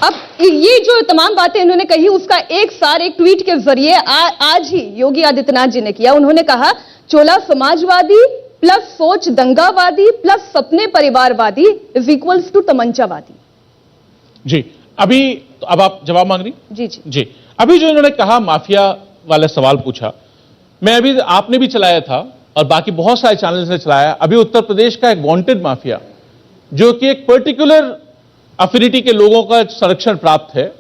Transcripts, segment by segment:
अब ये जो तमाम बातें इन्होंने कही उसका एक ट्वीट के जरिए आज ही योगी आदित्यनाथ जी ने किया। उन्होंने कहा चोला समाजवादी प्लस सोच दंगावादी प्लस सपने परिवारवादी इज इक्वल्स टू तमंचावादी। जी अब आप जवाब मांग रही? जी अभी जो इन्होंने कहा माफिया वाला सवाल पूछा, मैं अभी आपने भी चलाया था और बाकी बहुत सारे चैनल्स ने चलाया। अभी उत्तर प्रदेश का एक वांटेड माफिया जो कि एक पर्टिकुलर अफिनिटी के लोगों का संरक्षण प्राप्त है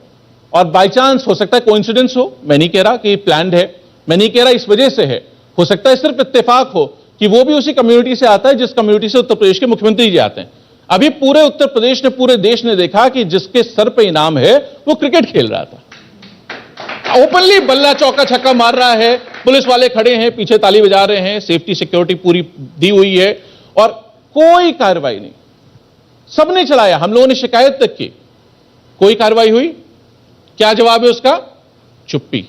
और बाय चांस हो सकता है कोइंसिडेंस हो, मैं नहीं कह रहा कि प्लान्ड है, मैं नहीं कह रहा इस वजह से है, हो सकता है सिर्फ इत्तेफाक हो कि वो भी उसी कम्युनिटी से आता है जिस कम्युनिटी से उत्तर प्रदेश के मुख्यमंत्री जी आते हैं। अभी पूरे उत्तर प्रदेश ने, पूरे देश ने देखा कि जिसके सर पे इनाम है वो क्रिकेट खेल रहा था, ओपनली बल्ला चौका छक्का मार रहा है, पुलिस वाले खड़े हैं, पीछे ताली बजा रहे हैं, सेफ्टी सिक्योरिटी पूरी दी हुई है और कोई कार्रवाई नहीं। सबने चलाया, हम लोगों ने शिकायत तक की, कोई कार्रवाई हुई? क्या जवाब है उसका? चुप्पी,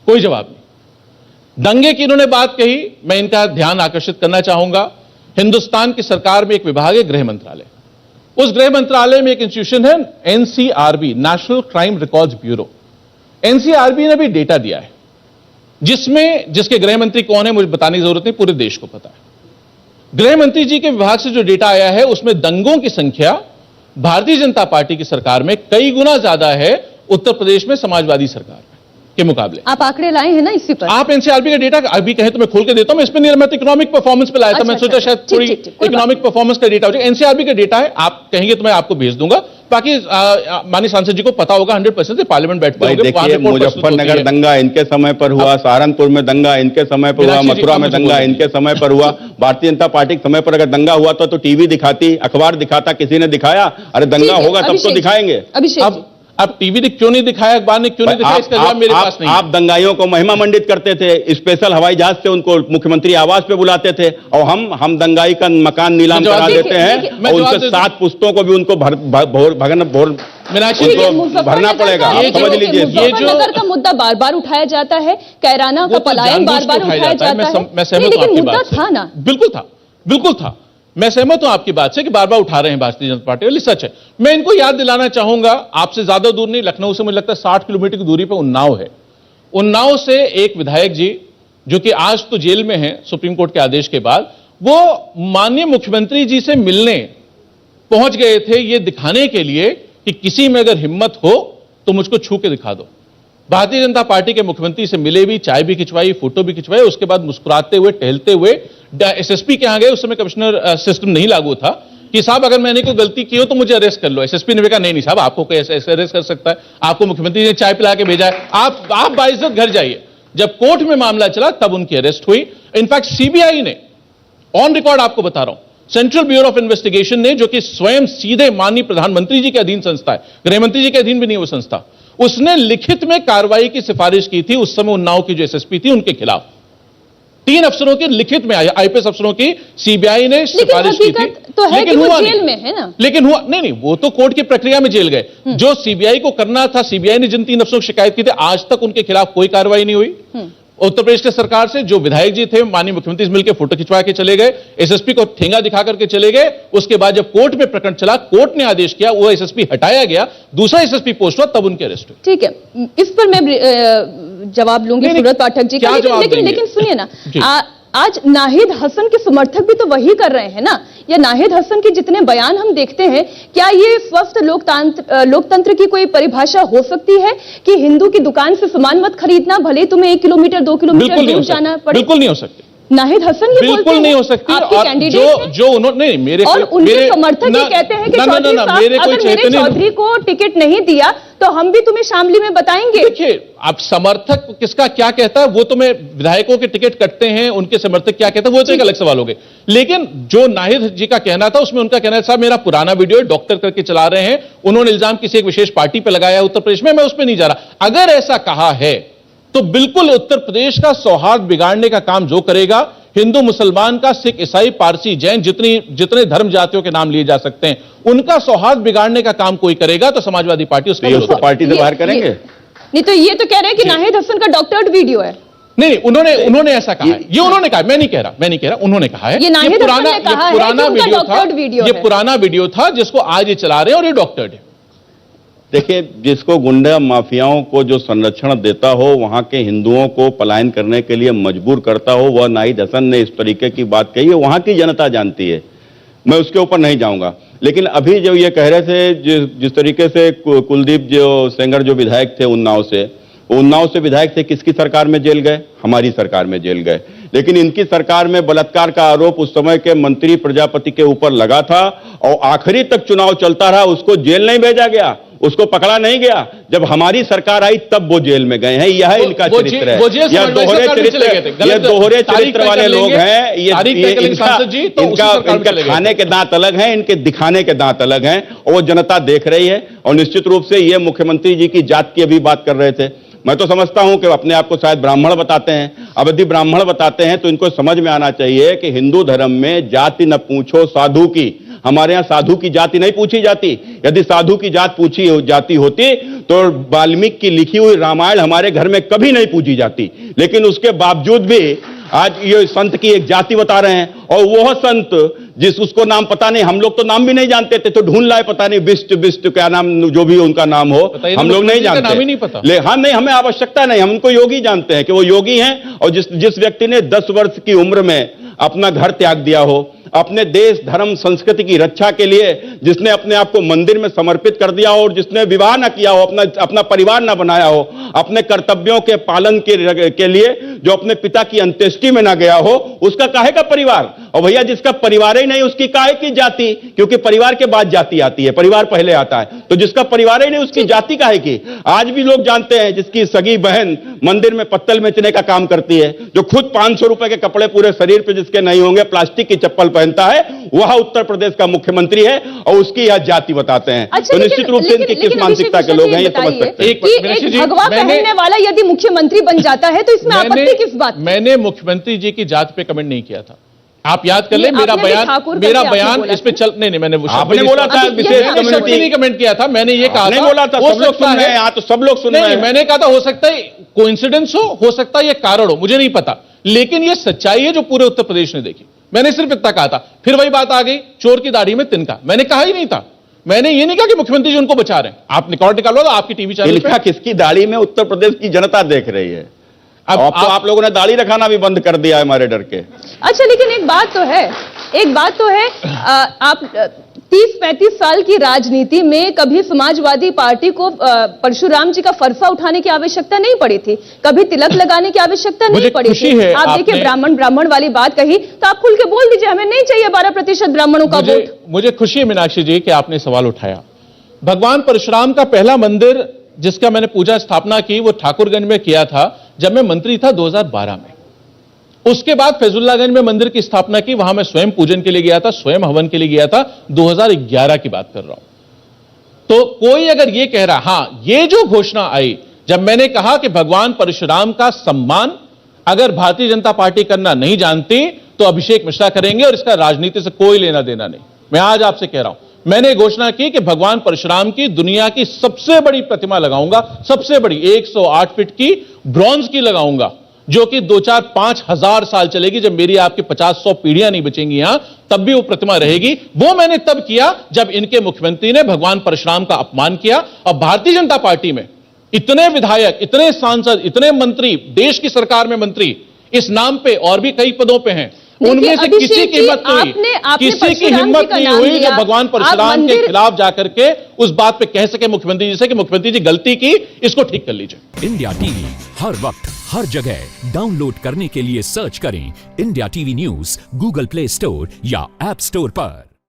कोई जवाब नहीं। दंगे की इन्होंने बात कही, मैं इनका ध्यान आकर्षित करना चाहूंगा। हिंदुस्तान की सरकार में एक विभाग है गृह मंत्रालय, उस गृह मंत्रालय में एक इंस्टीट्यूशन है NCRB, national crime records bureau. NCRB ने भी डेटा दिया है जिसके गृह मंत्री कौन है मुझे बताने की जरूरत नहीं, पूरे देश को पता है। गृह मंत्री जी के विभाग से जो डेटा आया है उसमें दंगों की संख्या भारतीय जनता पार्टी की सरकार में कई गुना ज्यादा है उत्तर प्रदेश में समाजवादी सरकार के मुकाबले। आप आंकड़े लाए हैं ना इसी पर? आप एनसीआरबी का डेटा अभी कहें तो मैं खोल के देता हूं, मैं इस पर नहीं, मैं इकोनॉमिक परफॉर्मेंस पे लाया था, मैं सोचा शायद थोड़ी इकोनॉमिक परफॉर्मेंस का डेटा हो जाए। एनसीआरबी का डेटा है, आप कहेंगे तो मैं आपको भेज दूंगा। बाकी माननीय सांसद जी को पता होगा 100% पार्लियामेंट बैठते होंगे। देखिए मुजफ्फरनगर दंगा इनके समय पर हुआ, सहारनपुर में दंगा इनके समय पर हुआ, मथुरा में दंगा इनके समय पर हुआ। भारतीय जनता पार्टी के समय पर अगर दंगा हुआ तो टीवी दिखाती, अखबार दिखाता, किसी ने दिखाया? अरे दंगा होगा तब तो दिखाएंगे। अब टीवी ने क्यों नहीं दिखाया, अखबार ने क्यों नहीं दिखाया, इसका जवाब मेरे पास नहीं। आप दंगाइयों को महिमा मंडित करते थे, स्पेशल हवाई जहाज से उनको मुख्यमंत्री आवास पे बुलाते थे और हम दंगाई का मकान नीलाम करा देते हैं और उनसे 7 पुश्तों को भी उनको भरना पड़ेगा। समझ लीजिए, मुजफ्फरनगर का मुद्दा बार बार उठाया जाता है, कैराना का पलायन बार बार उठाया जाता है, लेकिन मुद्दा था ना। बिल्कुल था, मैं सहमत हूं आपकी बात से कि बार बार उठा रहे हैं भारतीय जनता पार्टी वाले, सच है। मैं इनको याद दिलाना चाहूंगा, आपसे ज्यादा दूर नहीं, लखनऊ से मुझे लगता है 60 किलोमीटर की दूरी पर उन्नाव है। उन्नाव से एक विधायक जी जो कि आज तो जेल में हैं सुप्रीम कोर्ट के आदेश के बाद, वो माननीय मुख्यमंत्री जी से मिलने पहुंच गए थे ये दिखाने के लिए कि किसी में अगर हिम्मत हो तो मुझको छू के दिखा दो। भारतीय जनता पार्टी के मुख्यमंत्री से मिले भी, चाय भी खिंचवाई, फोटो भी खिंचवाई, उसके बाद मुस्कुराते हुए टहलते हुए एसएसपी के यहां गए। उस समय कमिश्नर सिस्टम नहीं लागू था कि साहब अगर मैंने कोई गलती की हो तो मुझे अरेस्ट कर लो। एसएसपी ने कहा नहीं साहब, आपको कोई ऐसे अरेस्ट कर सकता है? आपको मुख्यमंत्री ने चाय पिला के भेजा है, आप बाइज्जत घर जाइए। जब कोर्ट में मामला चला तब उनकी अरेस्ट हुई। इनफैक्ट सीबीआई ने, ऑन रिकॉर्ड आपको बता रहा हूं, सेंट्रल ब्यूरो ऑफ इन्वेस्टिगेशन ने, जो कि स्वयं सीधे माननीय प्रधानमंत्री जी के अधीन संस्था है, गृहमंत्री जी के अधीन भी नहीं वो संस्था, उसने लिखित में कार्रवाई की सिफारिश की थी उस समय उन्नाव की जो एसएसपी थी उनके खिलाफ। 3 अफसरों की लिखित में आई, आईपीएस अफसरों की सीबीआई ने सिफारिश की थी, तो है लेकिन हुआ जेल में है ना। लेकिन हुआ नहीं, वो तो कोर्ट की प्रक्रिया में जेल गए। जो सीबीआई को करना था, सीबीआई ने जिन 3 अफसरों की शिकायत की थी, आज तक उनके खिलाफ कोई कार्रवाई नहीं हुई। उत्तर प्रदेश के सरकार से जो विधायक जी थे माननीय मुख्यमंत्री से मिलकर फोटो खिंचवा के चले गए, एसएसपी को ठेंगा दिखा करके चले गए। उसके बाद जब कोर्ट में प्रकरण चला, कोर्ट ने आदेश किया, वो एसएसपी हटाया गया, दूसरा एसएसपी पोस्ट हुआ, तब उनके अरेस्ट हुए। ठीक है, इस पर मैं जवाब लूंगी सूरत पाठक जी का, लेकिन सुनिए ना, आज नाहिद हसन के समर्थक भी तो वही कर रहे हैं ना। या नाहिद हसन के जितने बयान हम देखते हैं, क्या ये स्वस्थ लोकतंत्र की कोई परिभाषा हो सकती है कि हिंदू की दुकान से सामान मत खरीदना, भले तुम्हें 1 किलोमीटर 2 किलोमीटर दूर जाना पड़े? बिल्कुल नहीं हो सकती। नाहिद हसन ये बोलते हैं, नहीं हो सकती। और जो उन्होंने मेरे और उनके समर्थक ये कहते हैं कि चौधरी साहब, अगर मेरे चौधरी को टिकट नहीं दिया तो हम भी तुम्हें शामली में बताएंगे। देखिए, अब समर्थक किसका क्या कहता है वो तो मैं, विधायकों के टिकट कटते हैं, उनके समर्थक क्या कहते हैं वो तो एक अलग सवाल हो गए। लेकिन जो नाहिद जी का कहना था उसमें उनका कहना था साहब मेरा पुराना वीडियो डॉक्टर करके चला रहे हैं, उन्होंने इल्जाम किसी एक विशेष पार्टी पर लगाया उत्तर प्रदेश में, मैं उस पर नहीं जा रहा। अगर ऐसा कहा है तो बिल्कुल उत्तर प्रदेश का सौहार्द बिगाड़ने का काम जो करेगा, हिंदू मुसलमान का, सिख ईसाई पारसी जैन जितने धर्म जातियों के नाम लिए जा सकते हैं, उनका सौहार्द बिगाड़ने का काम कोई करेगा तो समाजवादी पार्टी उसको पार्टी से बाहर करेंगे। नहीं तो ये तो कह रहे हैं कि नाहिद हसन का डॉक्टर्ड वीडियो है। नहीं, उन्होंने ऐसा कहा है, ये उन्होंने कहा, मैं नहीं कह रहा, उन्होंने कहा है। ये पुराना वीडियो था जिसको आज ये चला रहे हैं और ये डॉक्टर्ड है। देखिए, जिसको गुंडा माफियाओं को जो संरक्षण देता हो, वहां के हिंदुओं को पलायन करने के लिए मजबूर करता हो, वह नाहिद हसन ने इस तरीके की बात कही है, वहां की जनता जानती है, मैं उसके ऊपर नहीं जाऊंगा। लेकिन अभी जो ये कह रहे थे, जिस तरीके से कुलदीप जो सेंगर जो विधायक थे उन्नाव से विधायक थे, किसकी सरकार में जेल गए? हमारी सरकार में जेल गए। लेकिन इनकी सरकार में बलात्कार का आरोप उस समय के मंत्री प्रजापति के ऊपर लगा था और आखिरी तक चुनाव चलता रहा, उसको जेल नहीं भेजा गया, उसको पकड़ा नहीं गया। जब हमारी सरकार आई तब वो जेल में गए हैं। यह इनका चरित्र है, यह दोहरे चरित्र वाले लोग हैं। इनका खाने के दांत अलग हैं, इनके दिखाने के दांत अलग हैं, और वो जनता देख रही है। और निश्चित रूप से ये मुख्यमंत्री जी की जात की अभी बात कर रहे थे, मैं तो समझता हूं कि अपने आप को शायद ब्राह्मण बताते हैं। अब यदि ब्राह्मण बताते हैं तो इनको समझ में आना चाहिए कि हिंदू धर्म में जाति न पूछो साधु की। हमारे यहां साधु की जाति नहीं पूछी जाती। यदि साधु की जात पूछी जाती होती तो वाल्मीकि की लिखी हुई रामायण हमारे घर में कभी नहीं पूजी जाती। लेकिन उसके बावजूद भी आज ये संत की एक जाति बता रहे हैं, और वह संत जिस उसको नाम पता नहीं, हम लोग तो नाम भी नहीं जानते थे, तो ढूंढ लाए, पता नहीं बिष्ट क्या नाम, जो भी उनका नाम हो, हम लोग नहीं जानते, नाम ही नहीं पता। हाँ, नहीं, हमें आवश्यकता नहीं, हम उनको योगी जानते हैं कि वो योगी हैं। और जिस व्यक्ति ने 10 वर्ष की उम्र में अपना घर त्याग दिया हो, अपने देश धर्म संस्कृति की रक्षा के लिए जिसने अपने आप को मंदिर में समर्पित कर दिया हो, और जिसने विवाह ना किया हो, अपना परिवार ना बनाया हो, अपने कर्तव्यों के पालन के लिए जो अपने पिता की अंत्येष्टि में ना गया हो, उसका काहे का परिवार? और भैया, जिसका परिवार ही नहीं उसकी काहे की जाति? क्योंकि परिवार के बाद जाति आती है, परिवार पहले आता है। तो जिसका परिवार ही नहीं उसकी जाति काहे की? आज भी लोग जानते हैं, जिसकी सगी बहन मंदिर में पत्तल बेचने का काम करती है, जो खुद 500 रुपए के कपड़े पूरे शरीर पे जिसके नहीं होंगे, प्लास्टिक की चप्पल पहनता है, वह उत्तर प्रदेश का मुख्यमंत्री है, और उसकी यह जाति बताते हैं। तो निश्चित रूप से इनकी किस मानसिकता के लोग हैं ये समझ सकते हैं। एक भगवा पहनने वाला यदि मुख्यमंत्री बन जाता है तो इसमें आपत्ति किस बात? मैंने मुख्यमंत्री जी की जात पे कमेंट नहीं किया था। आप याद कर ले, मेरा बयान इस पे चल नहीं, मैंने आपने बोला था विशेष कम्युनिटी नहीं कमेंट किया था, मैंने ये कहा बोला था, सब लोग सुन रहे हैं, यहाँ तो सब लोग सुन रहे हैं। मैंने कहा था हो सकता है कोइंसिडेंस हो सकता है ये कारण हो, मुझे नहीं पता, लेकिन ये सच्चाई है जो पूरे उत्तर प्रदेश ने देखी। मैंने सिर्फ इतना कहा था। फिर वही बात आ गई, चोर की दाढ़ी में तिनका। मैंने कहा ही नहीं था, मैंने ये नहीं कहा कि मुख्यमंत्री जी उनको बचा रहे हैं। आप रिकॉर्ड निकालो, आपकी टीवी चैनल पे किसकी दाढ़ी में उत्तर प्रदेश की जनता देख रही है। अब तो आप लोगों ने दाढ़ी रखाना भी बंद कर दिया है हमारे डर के। अच्छा, लेकिन एक बात तो है, आप 30-35 साल की राजनीति में कभी समाजवादी पार्टी को परशुराम जी का फरसा उठाने की आवश्यकता नहीं पड़ी थी, कभी तिलक लगाने की आवश्यकता नहीं पड़ी थी। आप देखिए, ब्राह्मण वाली बात कही तो आप खुल के बोल दीजिए, हमें नहीं चाहिए 12% ब्राह्मणों का वोट। मुझे खुशी है मीनाक्षी जी कि आपने सवाल उठाया। भगवान परशुराम का पहला मंदिर जिसका मैंने पूजा स्थापना की वो ठाकुरगंज में किया था जब मैं मंत्री था 2012 में। उसके बाद फैजुल्लागंज में मंदिर की स्थापना की, वहां मैं स्वयं पूजन के लिए गया था, स्वयं हवन के लिए गया था, 2011 की बात कर रहा हूं। तो कोई अगर ये कह रहा, हां, ये जो घोषणा आई जब मैंने कहा कि भगवान परशुराम का सम्मान अगर भारतीय जनता पार्टी करना नहीं जानती तो अभिषेक मिश्रा करेंगे और इसका राजनीति से कोई लेना देना नहीं। मैं आज आपसे कह रहा हूं, मैंने घोषणा की कि भगवान परशुराम की दुनिया की सबसे बड़ी प्रतिमा लगाऊंगा, सबसे बड़ी 108 फीट की ब्रॉन्ज की लगाऊंगा, जो कि 2-4-5 हजार साल चलेगी। जब मेरी आपकी 50-100 पीढ़ियां नहीं बचेंगी यहां, तब भी वो प्रतिमा रहेगी। वो मैंने तब किया जब इनके मुख्यमंत्री ने भगवान परशुराम का अपमान किया। और भारतीय जनता पार्टी में इतने विधायक, इतने सांसद, इतने मंत्री, देश की सरकार में मंत्री इस नाम पे और भी कई पदों पे हैं, उनमें से किसी की हिम्मत नहीं, किसी की हिम्मत नहीं हुई जो भगवान परशुराम के खिलाफ जाकर के उस बात पे कह सके मुख्यमंत्री जी से कि मुख्यमंत्री जी गलती की, इसको ठीक कर लीजिए। इंडिया टीवी हर वक्त हर जगह डाउनलोड करने के लिए सर्च करें India TV news Google play store या ऐप स्टोर पर।